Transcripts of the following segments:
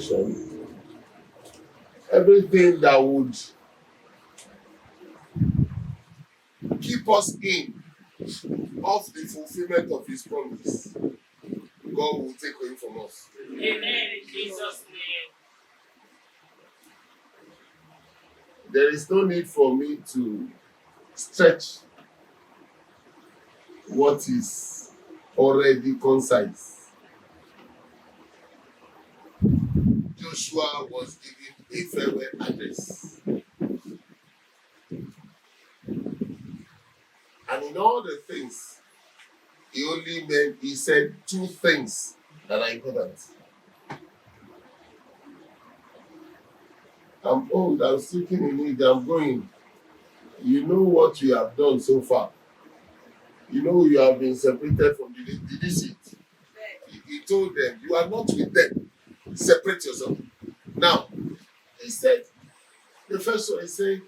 separation, everything that would keep us in of the fulfillment of his promise, God will take away from us. Amen. In Jesus' name. There is no need for me to stretch what is already concise. Joshua was given a farewell address. And in all the things, he said two things that are important. I'm old, I'm sitting in it, I'm going. You know what you have done so far. You know you have been separated from the did you see it? He told them, you are not with them. Separate yourself. Now, he said, the first one, he said,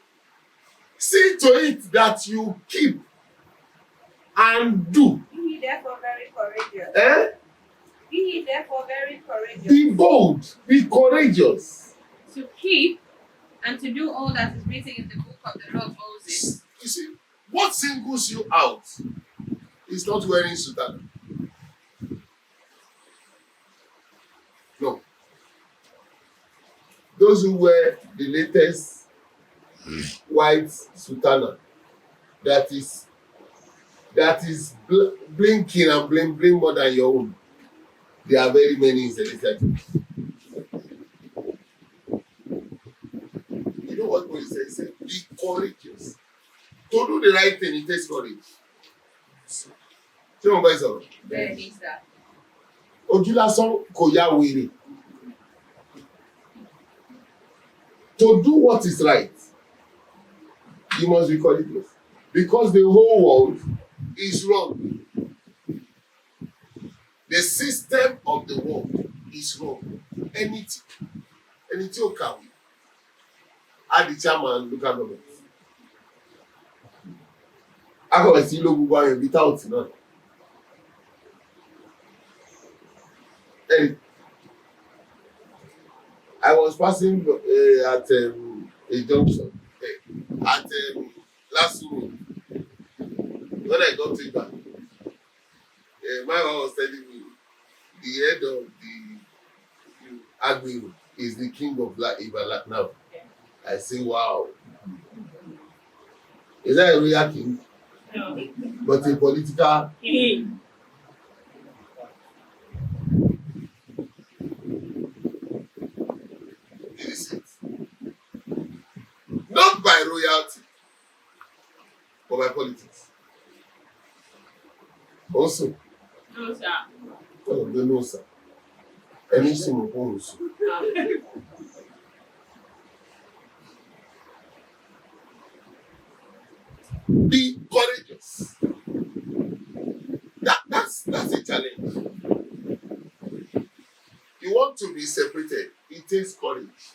see to it that you keep and do. Be ye therefore very courageous. Be ye therefore very courageous. Be bold, be courageous. To keep and to do all that is written in the book of the law of Moses. You see, what singles you out is not wearing sutana. No. Those who wear the latest white sutana that is blinking and bling more than your own. There are very many in Celestial Church. You know what Paul said? He said, be courageous. To do the right thing, it takes courage. Ṣé wọn bá ẹ sọ̀rọ̀? Bẹ́ẹ̀ ni sà. Ojú lásán kò yá wèrè. To do what is right, you must be courageous. Because the whole world is wrong. The system of the world is wrong. Anything will come. Add the chairman local government. Akọ̀wé sí ló gbogbo ayọ̀ bí táwọ̀tì náà. I was passing at a junction at last week. When I got it back, my wife was telling me the head of the Agbiru is the king of Ibadan now. I say, wow. Is that a real king? No. But a political King. Is it? Not by royalty, but by politics. Also, No, sir. no, sir. Anything also. Be courageous. That's a challenge. You want to be separated, it takes courage.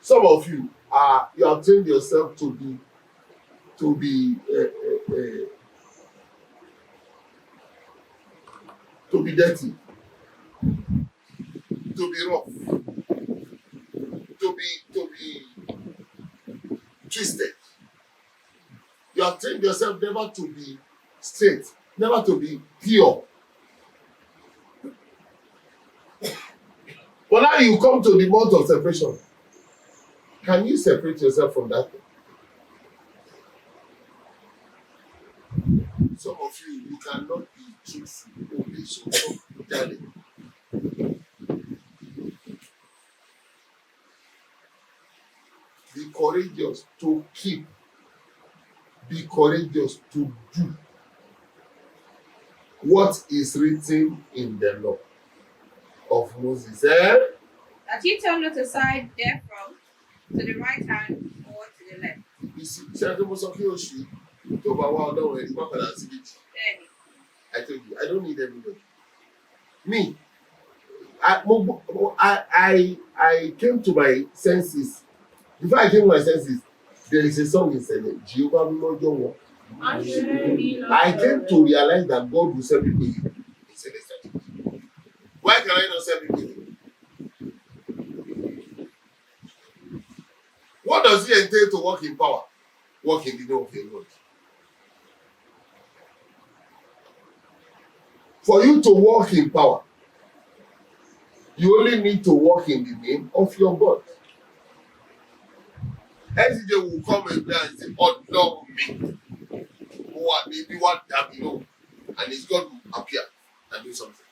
Some of you have trained yourself to be dirty, to be rough, to be twisted. You have trained yourself never to be straight, never to be pure. But now you come to the month of separation. Can you separate yourself from that? Some of you cannot be truthful. Only so darling. Be courageous to keep. Be courageous to do what is written in the law of Moses. That ye turn not aside therefrom to the right hand or to the left. You see, to I told you, I don't need everybody. Me, I came to my senses. Before I came to my senses, there is a song in Senate, Jehovah Mojo. I came to realize that God will send people in Celestial Church. Why can I not serve him with him? What does it entail to walk in power? Walk in the name of your Lord. For you to walk in power, you only need to walk in the name of your God. SJ will come and say, oh, no, me. What, maybe what that you know, and his God will appear and do something.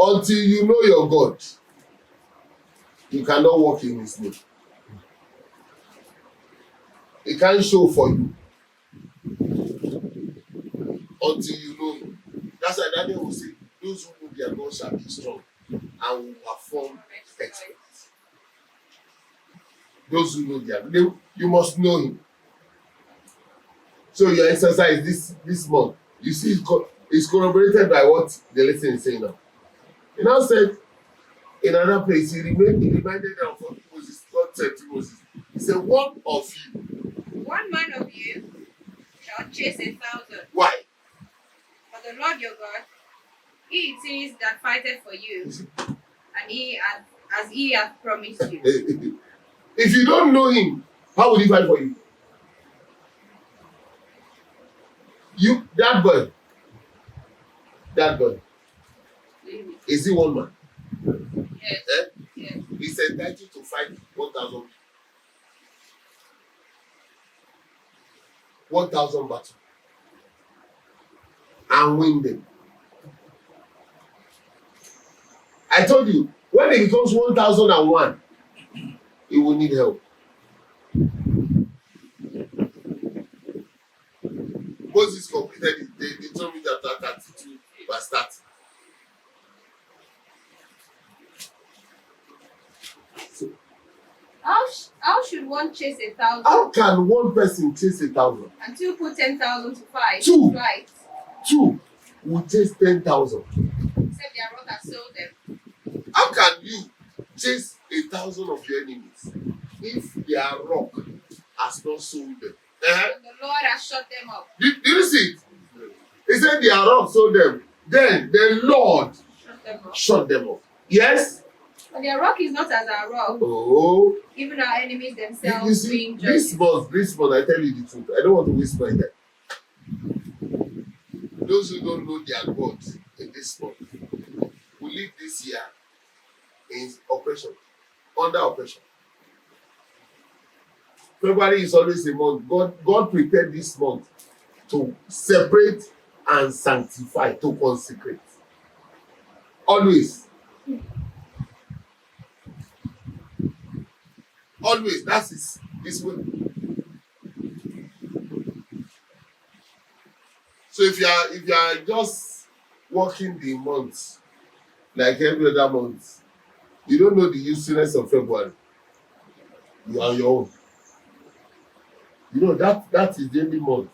Until you know your God, you cannot walk in his name. He can't show for you until you know him. That's why Daniel will say, those who know their God shall be strong and will perform exploits. Those who know their God, you must know him. So your exercise this month, you see it's corroborated by what the lesson is saying now. He now said in another place, he reminded them of what Moses, God said to Moses. He said, one man of you shall chase 1,000. Why? For the Lord your God, he it is that fighteth for you, and he as he hath promised you. If you don't know him, how will he fight for you? That boy, is he one man? Yes. Eh? Yes. He's entitled to fight 1,000 battles and win them. I told you, when it becomes 1,001, he will need help. Moses completed it. They told me that 32 verse 30. How should one chase 1,000? How can one person chase 1,000? And two put 10,000 to fight. Two will chase 10,000. Except their rock has sold them. How can you chase 1,000 of your enemies if their rock has not sold them? And the Lord has shut them up. Did you see it? He said their rock sold them. Then the Lord shut them up. Yes? But their rock is not as our rock. Oh. Even our enemies themselves you see, being judged. This month, I tell you the truth. I don't want to waste my time. Those who don't know their God in this month will live this year in oppression, under oppression. February is always a month. God prepared this month to separate and sanctify, to consecrate. Always. Always. That's his way. So if you are just working the month like every other month, you don't know the usefulness of February. You are your own. You know that is the only month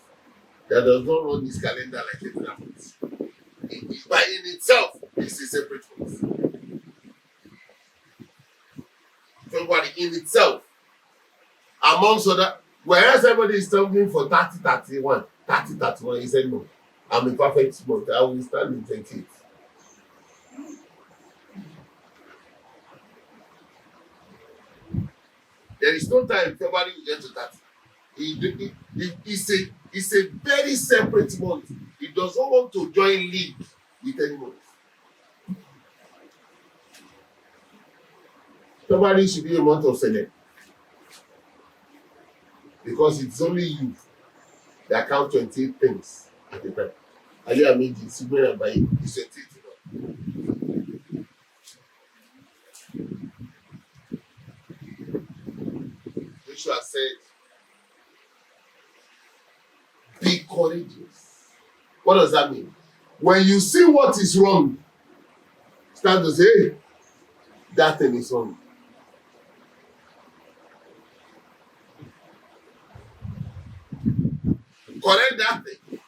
that does not run this calendar like every other month. But in itself, it's a separate month. February in itself, amongst other, whereas everybody is talking for 30-31, he said no. I'm a perfect month. I will stand in 28. There is no time February will get to 30. It's a very separate month. He does not want to join league with anyone. February should be a month of celeb. Because it's only you that count 28 things at a time. Ali Amidi, Sigmund Abayi, is 28. Joshua said, be courageous. What does that mean? When you see what is wrong, start to say, hey, that thing is wrong. Correct that thing.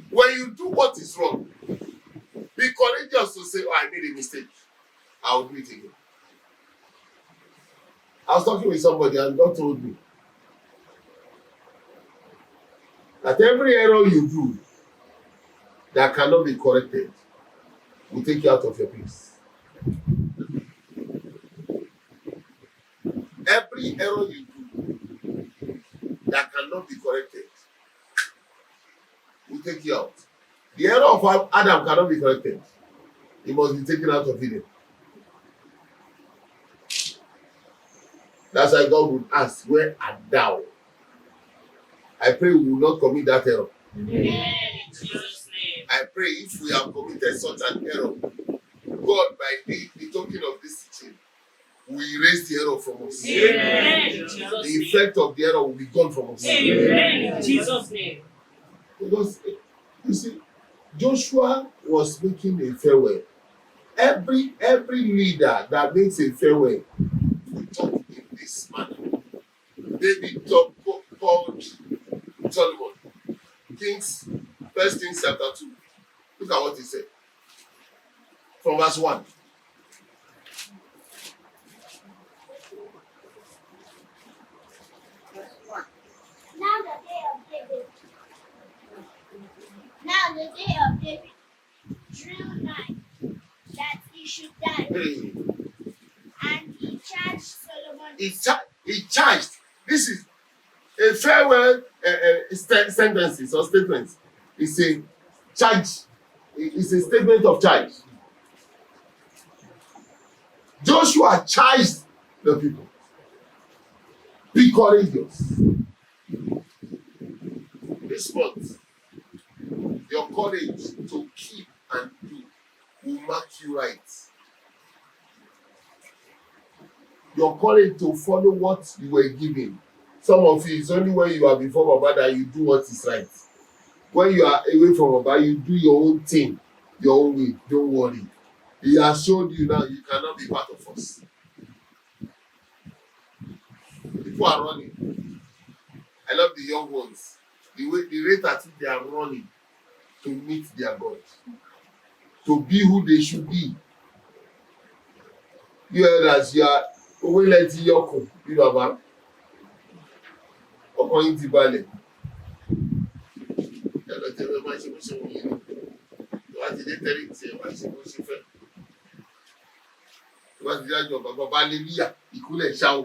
When you do what is wrong, be courageous to say, oh, I made a mistake. I will do it again. I was talking with somebody and God told me, That every error you do that cannot be corrected will take you out of your place. Every error you do that cannot be corrected will take you out. The error of Adam cannot be corrected. He must be taken out of Eden. That's why God would ask, where art thou? I pray we will not commit that error. Amen. In Jesus' name. I pray if we have committed such an error, God, by the token of this teaching, will erase the error from us. Amen. In Jesus' The name. effect of the error will be gone from us. Amen. In Jesus' name. Because, you see, Joshua was making a farewell. Every leader that makes a farewell will talk in this manner. David called Solomon. Kings, 1 Kings chapter 2. Look at what he said. From verse 1. Now the day of David drew nigh that he should die, Hey. and he charged Solomon. He charged. This is a farewell sentences or statements. It's a charge. It's a statement of charge. Joshua charged the people. Be courageous. This month, your courage to keep and do will mark you right. Your courage to follow what you were given. Some of you, it's only when you are before Baba that you do what is right. When you are away from Baba, you do your own thing, your own way. Don't worry. He has showed you now you cannot be part of us. People are running. I love the young ones. The rate at which they are running to meet their God, to be who they should be. You elders, you are always letting your come. You know about ọkùnrin ti balẹ̀. Yàtọ̀ tí ẹ máa ṣe bó ṣe wù yín. Ìwà ti dé tẹ́lẹ̀ tí ẹ máa ṣe bó ṣe fẹ́. Ìwà ti dájọ́ bàbá bá lé níyà ìkúlẹ̀ ṣáò.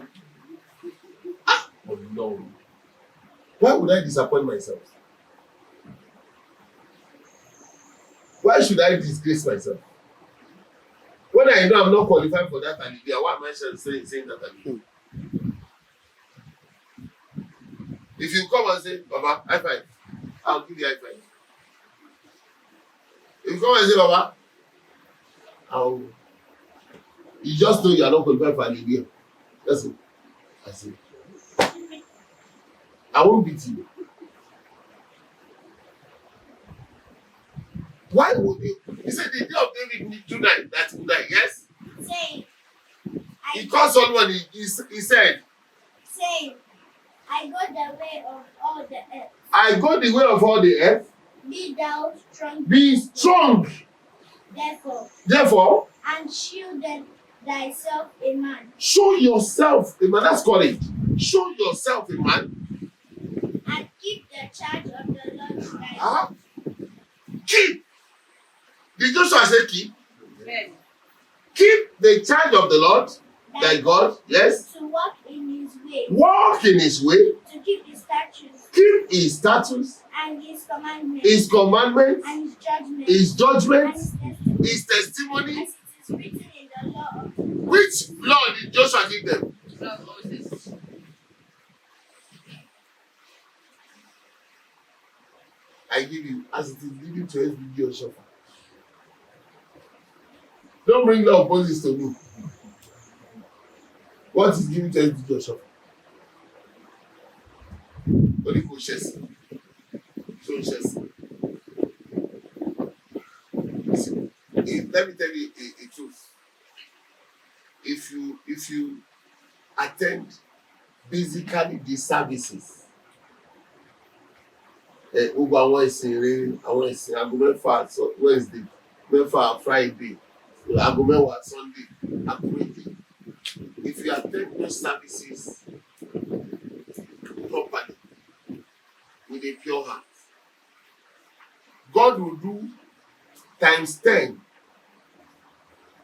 Oh no. Why would I disappoint myself? Why should I disgrace myself? When I know I'm not qualified for that hallelujah, why am I saying that hallelujah? If you come and say, Baba, high five, I'll give you high five. If you come and say, Baba, you just know you are not qualified for hallelujah. That's it. That's it. I won't beat you. Why would you? He said the day of David need tonight that tonight, yes? Saying, He called someone, he said, I go the way of all the earth. I go the way of all the earth. Be thou strong. Be strong. Therefore, and shield thyself a man. Show yourself a man. That's courage. Show yourself a man. And keep the charge of the Lord thy God. Keep. Did Joshua say keep? Yes. Keep the charge of the Lord thy God. Yes. To walk in his way. Walk in his way. To keep his statutes. Keep his statutes. And his commandments. His commandments. And his judgments. His judgments. And his testimony. as it is written in the law. Which law did Joshua give them? Law of Moses. I give you as it is given to SBG or Shofar. Don't bring law of Moses to me. What is given to SBG or Shofar? Only for Chelsea. So Chelsea. Let me tell you a truth. If you attend basically the services, gbogbo àwọn ìsìn rere, àwọn ìsìn aago mẹ́fà Wednesday, mẹ́fà Friday, aago mẹ́wàá Sunday, aago méje. If you attend those services properly, with a pure heart, God will do times 10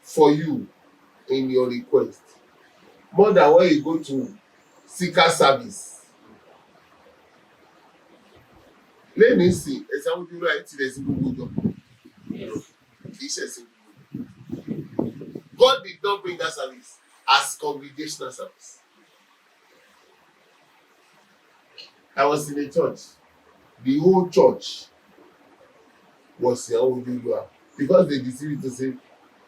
for you in your request. More than when you go to seeker service. Let me see. Ẹ̀sán ojú ló àìtí rẹ̀ sí gbogbo jọ. Kì í ṣe sí gbogbo. God did not bring that service as congregational service. I was in a church. The whole church was ìyàwó ojú olúwa because they decided to say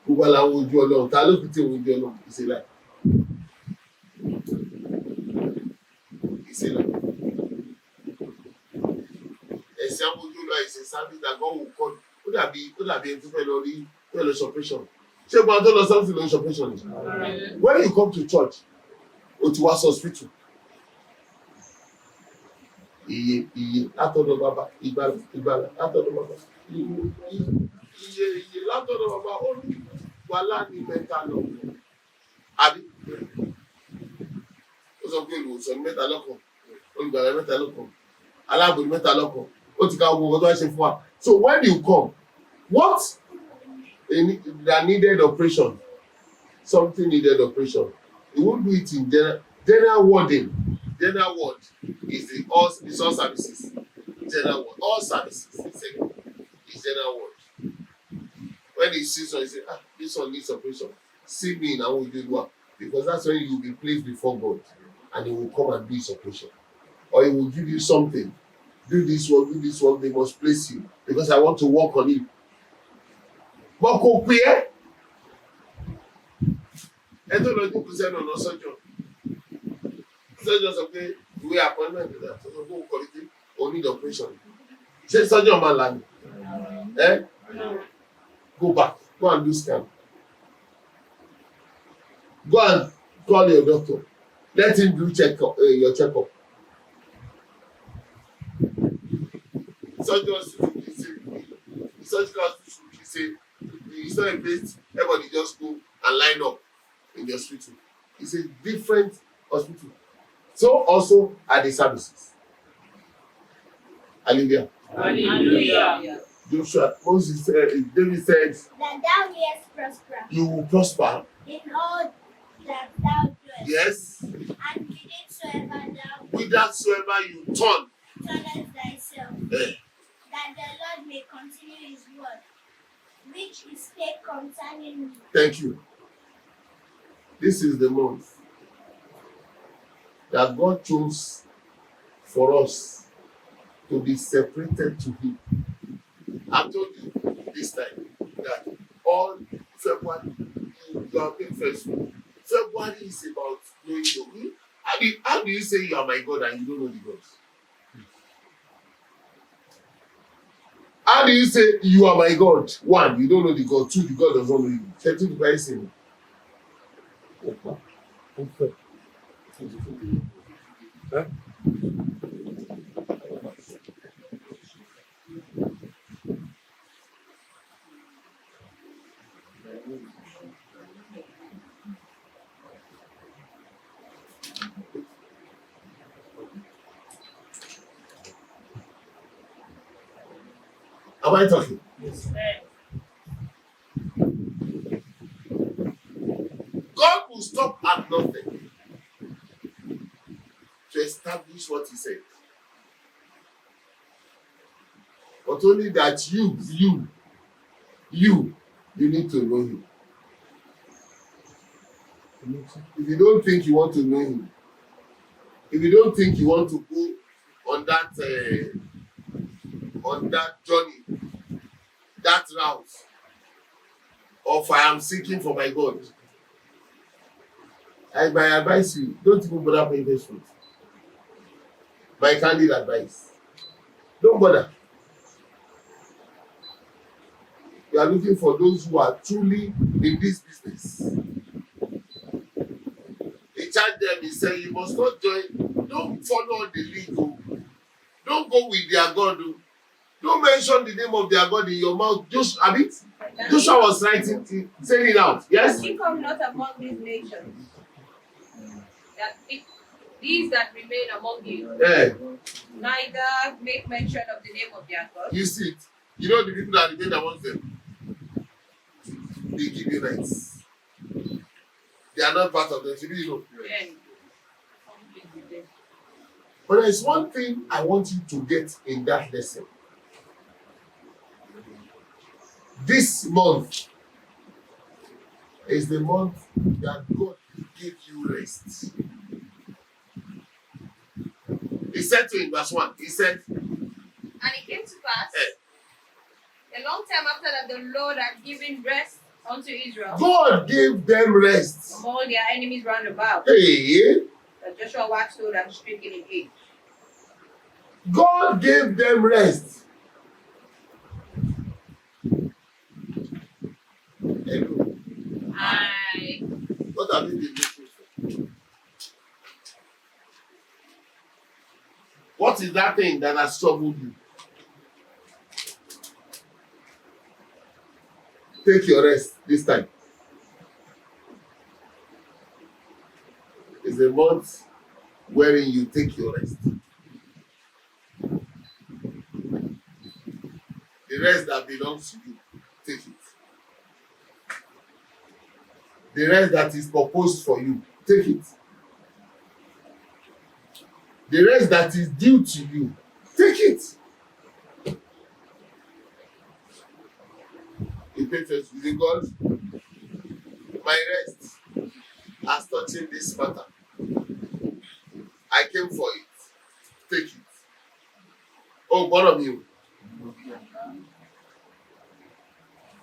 gbogbo làwọn ojú Ọlọ́run ta ló fi tí òun ojú Ọlọ́run ìṣe láì ìṣe láì ẹ̀sìn àwọn ojú olúwa ìṣe service that God will call ó dàbí ẹni tó fẹ́ lọ ṣọpẹ́ṣọ̀n ṣé gbọ́n tó lọ sọ́ọ̀tì lọ ṣọpẹ́ṣọ̀n ni when you come to church o ti wá sí hospital iye látọ̀dọ̀ bàbá ìgbàlà látọ̀dọ̀ bàbá iye látọ̀dọ̀ bàbá ó ní wàhálà ní mẹ́ta lọ àbí ó sọ pé olùwòsàn ní mẹ́ta lọ́kàn olùgbàlà mẹ́ta lọ́kàn aláàbò ní mẹ́ta lọ́kàn ó ti ka owó ọdún ṣe fún wa. So when you come, what that needed operation, something needed operation, you won't do it in general warding. General ward is all services. General ward, all services. It's general ward. When he sees one, he say, this one needs operation. See me in Awojoluwa, because that's when you will be placed before God, and he will come and do his operation, or he will give you something. Do this one. They must place you because I want to work on it. But kò pé ẹ tó lọ jókòó sẹ́nu ọ̀nà sọ́jọ́ sọ pé ìwé appointment náà tó sọ fún òkòrìtì oní operation ṣé sọ́jọ́ máa là ní go back, go and do scan, go and call your doctor, let him do your checkup. Surgical hospital say it's not a place everybody just go and line up in the hospital. It's a different hospital. So also are the services. Hallelujah. Hallelujah. Joshua, Moses said, David said, that thou mayest prosper you will prosper. in all that thou doest. Yes. And Whithersoever you turnest thyself, Eh. that the Lord may continue his word, which is spake concerning me. Thank you. This is the month that God chose for us to be separated to Him. I told you this time that all February you are being faithful. February is about knowing you. How do you say you are my God and you don't know the God? How do you say you are my God? One, you don't know the God. Two, the God does not know you. 13 person. Am I talking? Yes. God will stop at nothing to establish what He said. But only that you need to know Him. If you don't think you want to know Him, if you don't think you want to go on that journey, that route of I am seeking for my God, I advise you, don't even bother paying attention. My candid advice. Don't bother. You are looking for those who are truly in this business. He charged them, he said, you must not join, don't follow the legal. Don't go with their God. Don't mention the name of their God in your mouth. Joshua was writing, saying it out. Yes? You come not among these nations, that these that remain among you, Yeah. neither make mention of the name of their God, You see it. You know the people that remain amongst them, they give you rights. They are not part of them. You know. Yes. But there is one thing I want you to get in that lesson. This month is the month that God gave you rest. He said to in verse 1, he said, And it came to pass, a long time after that the Lord had given rest unto Israel God gave them rest. from all their enemies round about, Hey, that Joshua waxed old and stricken in age. God gave them rest. Hello. Aye. What have you been looking for? What is that thing that has troubled you? Take your rest this time. It's a month wherein you take your rest. The rest that belongs to you, take it. The rest that is proposed for you, take it. The rest that is due to you, take it. It takes us with God. My rest as touching this matter. I came for it. Take it. Oh, one of you.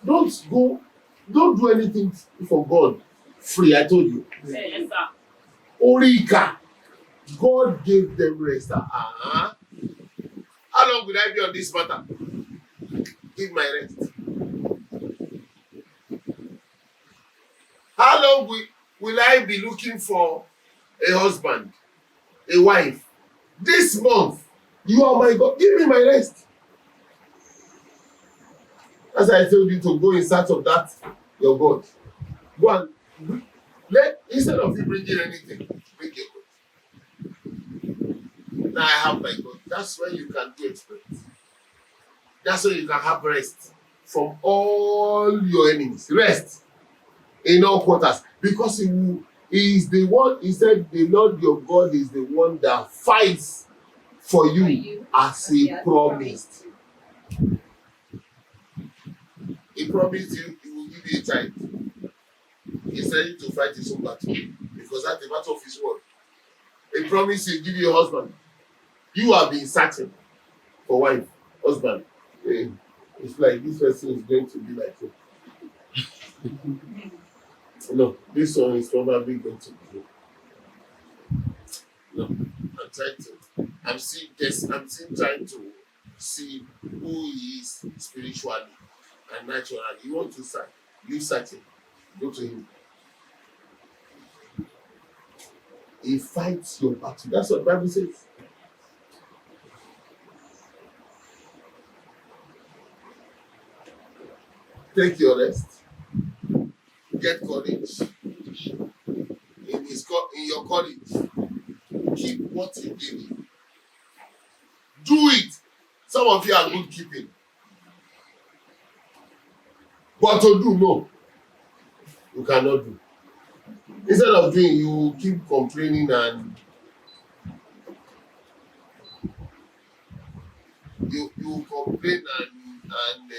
Don't do anything for God free. I told you. Yes, sir. Orika. God gave them rest. How long will I be on this matter? Give my rest. How long will I be looking for a husband, a wife? This month, you are my God. Give me my rest. As I told you to go in search of that, your God. Go and instead of you bringing anything, bring your God. Now I have my God. That's when you can do exploits. That's when you can have rest from all your enemies. Rest in all quarters. Because he is the one, he said, the Lord your God is the one that fights for you as he promised. He promised you he will give you a child. He's ready to fight his own battle because that's the battle of his word. He promised he'll give you a husband. You have been searching for wife, husband. It's like this person is going to be like you. No, this one is probably going to be you. No, I'm still trying to see who he is spiritually and naturally. You want to search, leave searching, go to him. He fights your battle. That's what the Bible says. Take your rest. Get courage. In your courage, keep what he gave you. Do it. Some of you are good keeping. But to do, no. You cannot do. Instead of doing, you keep complaining and you complain and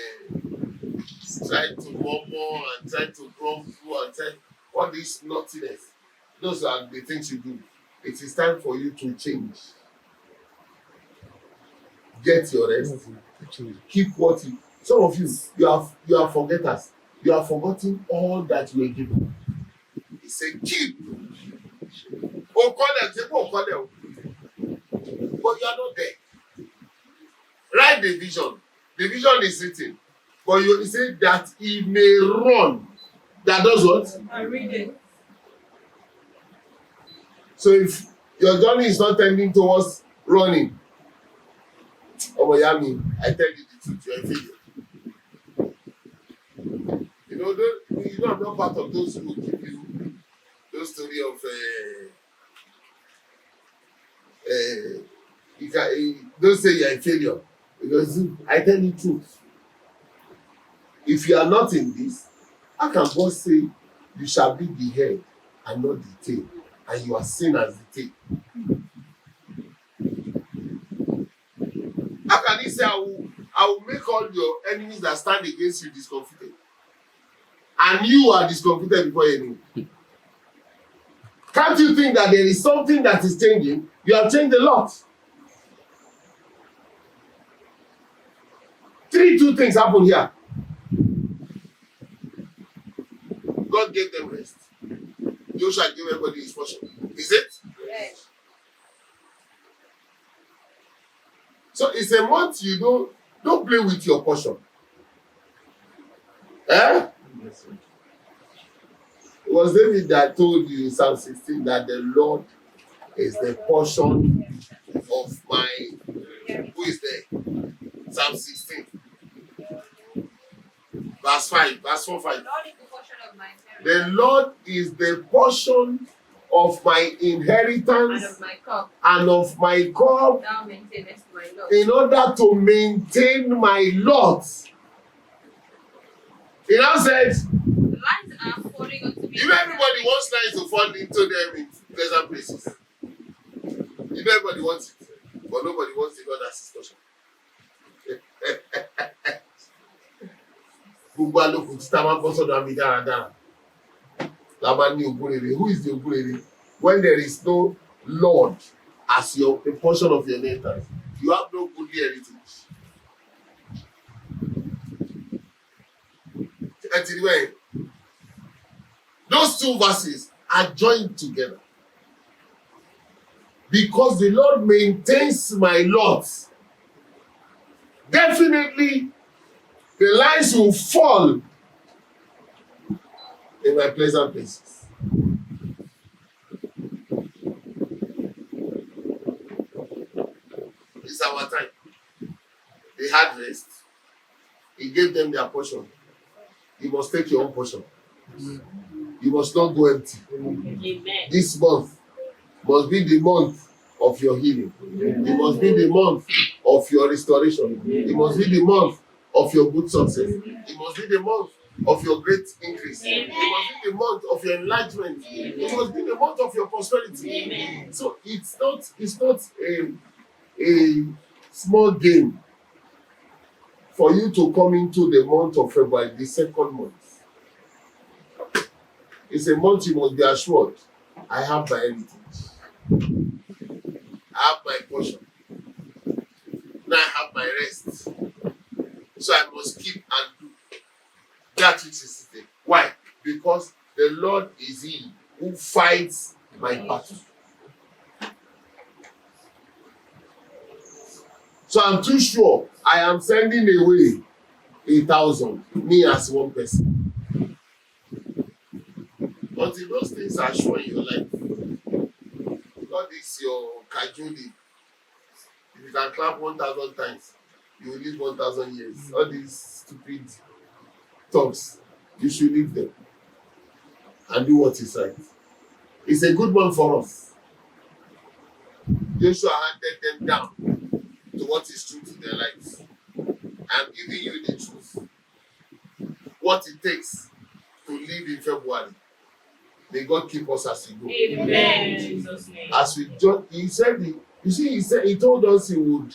try to murmur and try to grumble and try all this naughtiness. Those are the things you do. It is time for you to change. Get your rest. Keep what you. Some of you are forgetters. You have forgotten all that you were given. He said, keep. Oh, call them. Say, oh, call them. But you are not there. Write the vision. The vision is written. But you say that he may run. That does what? I read it. So if your journey is not tending towards running, oh Miami, I tell you the truth, you're a failure. You know I'm not part of those who give you those story of don't say you're a failure because I tell you the truth. If you are not in this, how can God say you shall be the head and not the tail, and you are seen as the tail? How can he say, I will make all your enemies that stand against you discomfited, and you are discomfited before your enemy? Can't you think that there is something that is changing? You have changed a lot. Two things happen here. God gave them rest. Joshua gave everybody his portion. Is it? Yes. So it's a month you don't play with your portion. Eh? It was David that told you in Psalm 16 that the Lord is the portion of my. Who is there? Psalm 16. Verse 5. Verse 4, 5. The Lord is the portion of my inheritance. The Lord is the portion of my inheritance And of my cup. and of my cup, Thou maintainest my lot. in order to maintain my lot. He now said, The lines are falling unto me. you know everybody wants lines to fall into them in pleasant places. You know everybody wants it, but nobody wants the Lord as his portion. Gbogbo alokun tí tá máa ń bọ́ sọ́dọ̀ àmì dáradára. La máa ní ogún rere. Who is the ogún rere? When there is no Lord as the portion of your inheritance, you have no goodly heritage. Those two verses are joined together. Because the Lord maintains my lot, definitely the lines will fall in my pleasant places. It's our time. They had rest. He gave them their portion. You must take your own portion. You must not go empty. Amen. This month must be the month of your healing. It must be the month of your restoration. It must be the month of your good success. It must be the month of your great increase. It must be the month of your enlargement. It must be the month of your prosperity. Amen. So it's not a small game for you to come into the month of February, the second month. It's a month you must be assured, I have my heritage. I have my portion. Now I have my rest. So I must keep and do that which is there. Why? Because the Lord is He who fights my battle. So I'm too sure I am sending away 1,000, me as one person. Until those things are sure in your life, God is your cajoli. If you can clap 1,000 times, you will live 1,000 years. All these stupid talks, you should leave them and do what is right. It's a good one for us. Joshua handed them down to what is true to their lives. I'm giving you the truth. What it takes to live in February. May God keep us as we go. Amen. In Jesus' name. As we he said, he told us he would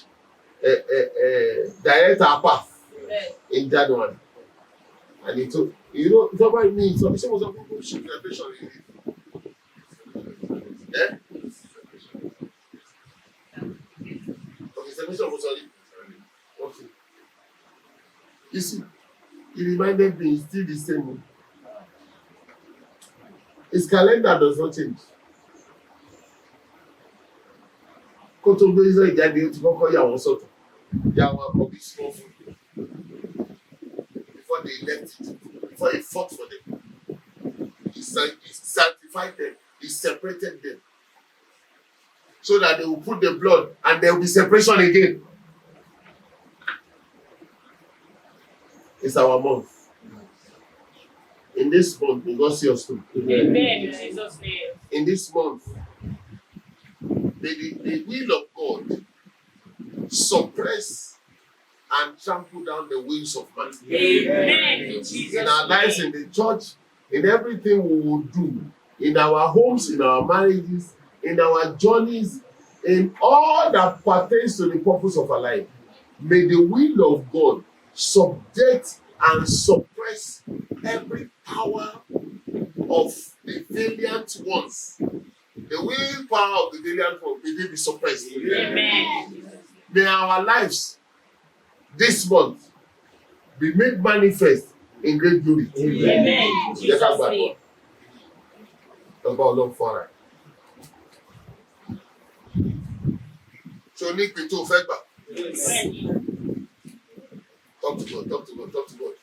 direct our path in January. And he told, it's about me. Some people should celebration in it. Eh? Okay, celebration was already. Okay. You see, he reminded me, it's still the same. His calendar does not change. Kó tó gbé Israel jáde, ó ti kọ́kọ́ yà wọ́n sọ́tọ̀. Yà wọ́n akọ bí small food. Before they left it, before he fought for them. He sanctified them. He separated them. So that they will put the blood and there will be separation again. It's our month. In this month, may God see us through. Amen. In Jesus' name. In this month, may the will of God suppress and trample down the wings of man. Amen. In Jesus' In our lives, name. in the church, in everything we will do, in our homes, in our marriages, in our journeys, in all that pertains to the purpose of our life, may the will of God subject and suppress every power of the valiant ones. The willpower of the valiant ones, may they be suppressed. Amen. May our lives this month be made manifest in great glory. Amen. In Jesus' name. So ní ìpín tó fẹ́ gbà. Ready. Talk to God, talk to God, talk to God.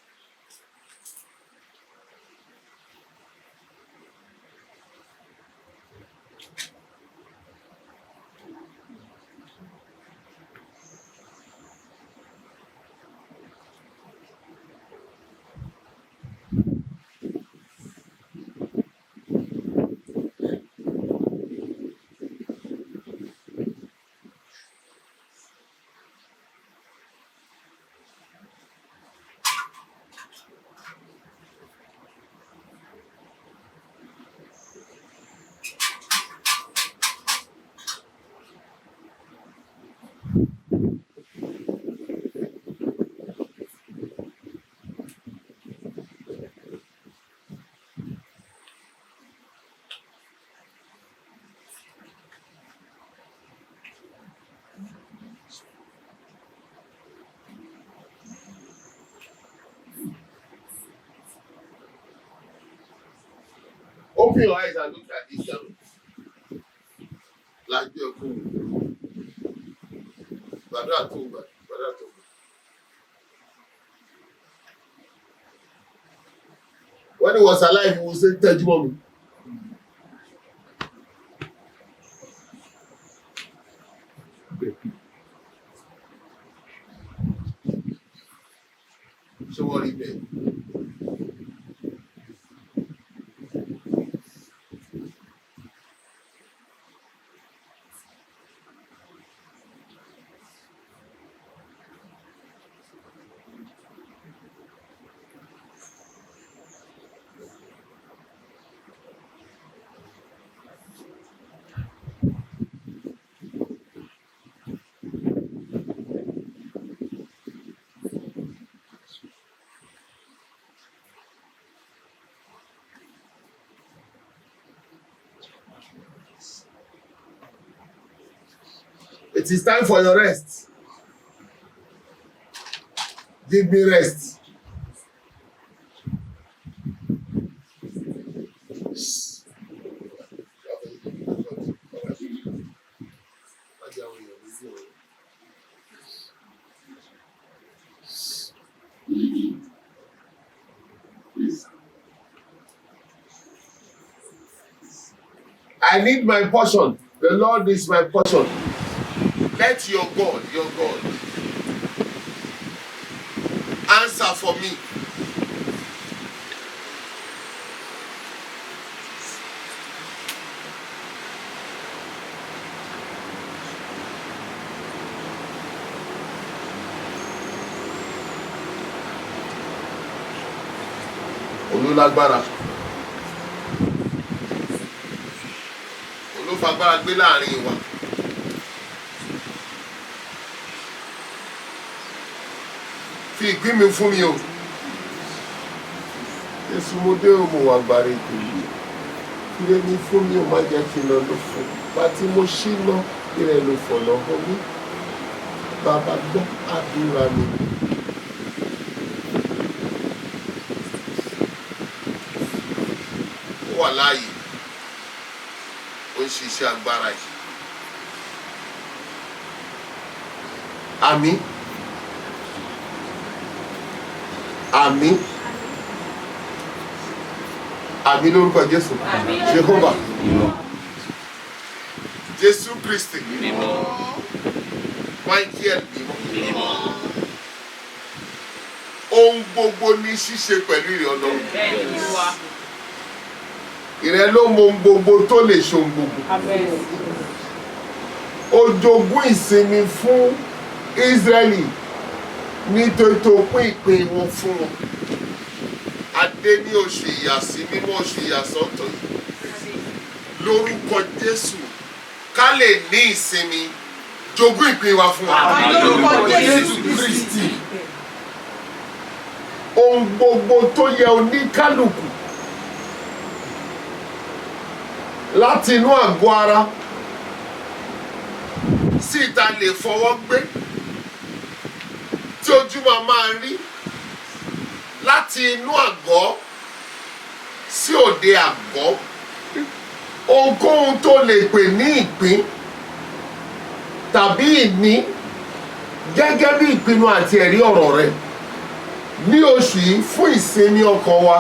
Open your eyes and look at this down. Like you're cool. Brother told me. When he was alive, he would say, "Tell mommy." So what he did. It is time for your rest. Give me rest. I need my portion. The Lord is my portion. Let your God, answer for me. Olúlágbára. Olúfagbára gbé láàrin wa. Fi ìgbín mi fún mi o. Jésù mo dé o, mo wà gbàrà ètò yìí. Ire mi fún mi o, má jẹ́ kí n lọ lófo. Bàtí mo ṣí lọ, ire ló fọ̀nà hàn mí. Bàbá gbọ́ àdúrà mi. Ó wà láàyè. Ó ń ṣiṣẹ́ agbára yìí. Àmín. Àmín. Àmín lórúkọ Jésù. Jehovah. Jésù Kristi. Michael mímọ́. Ohun gbogbo ní ṣíṣe pẹ̀lú ìrẹ̀ Ọlọ́run. Ìrẹ̀ ló mọ ohun gbogbo tó lè ṣe ohun gbogbo. Ó jogún ìsinmi fún Ísírẹ́lì nítorí tó pín ìpín wọn fún wọn. Adé ní oṣù ìyàsí mímọ́ oṣù ìyàsọ́tọ̀ yìí. Lórúkọ Jésù ká lè ní ìsinmi jogún ìpín wa fún wa. Lórúkọ Jésù Kristi. Ohun gbogbo tó yẹ oníkálùkù láti inú àgọ́ ara sí ìta lè fọwọ́ gbé tí ojú máa rí láti inú àgọ́ sí òde àgọ́. Ohunkóhun tó lè pè ní ìpín tàbí ìní gẹ́gẹ́ bí ìpinnu àti ẹ̀rí ọ̀rọ̀ rẹ ní oṣù yìí fún ìsinmi ọkàn wa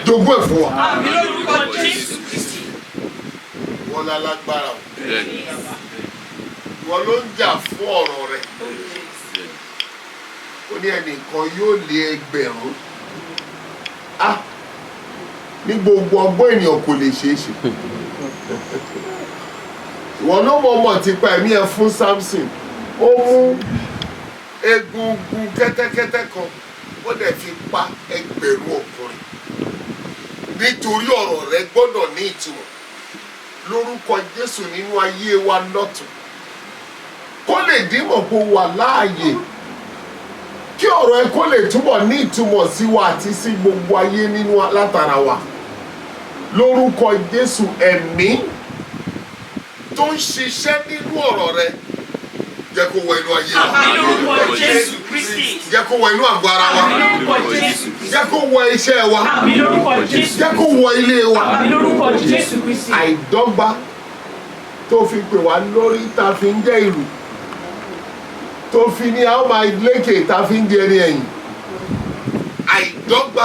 jogún ẹ̀ fún wa. Àmín lórúkọ Jésù Kristi. Wọ́n lálágbára o. Wọ́n ló ń jà fún ọ̀rọ̀ rẹ. Ó ní ẹnìkan yóò lé ẹgbẹ̀rún. Ní gbogbo ọgbọ́n ènìyàn kò lè ṣeé ṣe. Ìwọ ló mọ̀ ti pa ẹ̀mí ẹ fún Samson. Ó mú egungun kẹ́tẹ́kẹ́tẹ́ kan ó dẹ̀ fi pa ẹgbẹ̀rún ọkùnrin. Nítorí ọ̀rọ̀ rẹ gbọ́dọ̀ ní ìtumọ̀. Lórúkọ Jésù nínú ayé wa lọ́tùn. Kó lè dímọ̀ kó wà láàyè. Kí ọ̀rọ̀ ẹ kó lè túbọ̀ ní ìtumọ̀ sí wa àti sí gbogbo ayé nínú látara wa. Lórúkọ Jésù ẹ̀mí tó ń ṣiṣẹ́ nínú ọ̀rọ̀ rẹ jẹ́ kó wọ inú ayé wa. Àmín lórúkọ Jésù Kristi. Jẹ́ kó wọ inú àgọ́ ara wa. Àmín lórúkọ Jésù. Jẹ́ kó wọ iṣẹ́ wa. Àmín lórúkọ Jésù. Jẹ́ kó wọ ilé wa. Àmín lórúkọ Jésù Kristi. Àìdọ́gba tó fi pè wá lórí ta fi ń jẹ́ ìlú tó fi ní àwọn máa lékè ta fi ń di ẹni ẹ̀yìn. Àìdọ́gba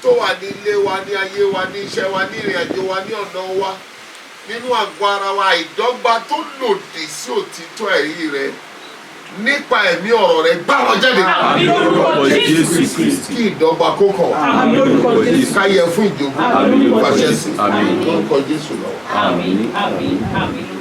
tó wà ní ilé wa, ní ayé wa, ní iṣẹ́ wa, ní ìrìn àjò wa, ní ọ̀nà wa, nínú àgọ́ ara wa. Àìdọ́gba tó lòdì sí òtítọ́ ẹ̀rí rẹ nípa ẹ̀mí ọ̀rọ̀ rẹ gbá wọn jáde. Àmín lórúkọ Jésù Kristi. Kí ìdọ́gba kó kàn wá. Àmín lórúkọ Jésù. Ká yẹ fún ìjogún. Àmín lórúkọ Fàṣẹ Jésù. sí. Lórúkọ Jésù lọ́wọ́. Àmín àmín àmín.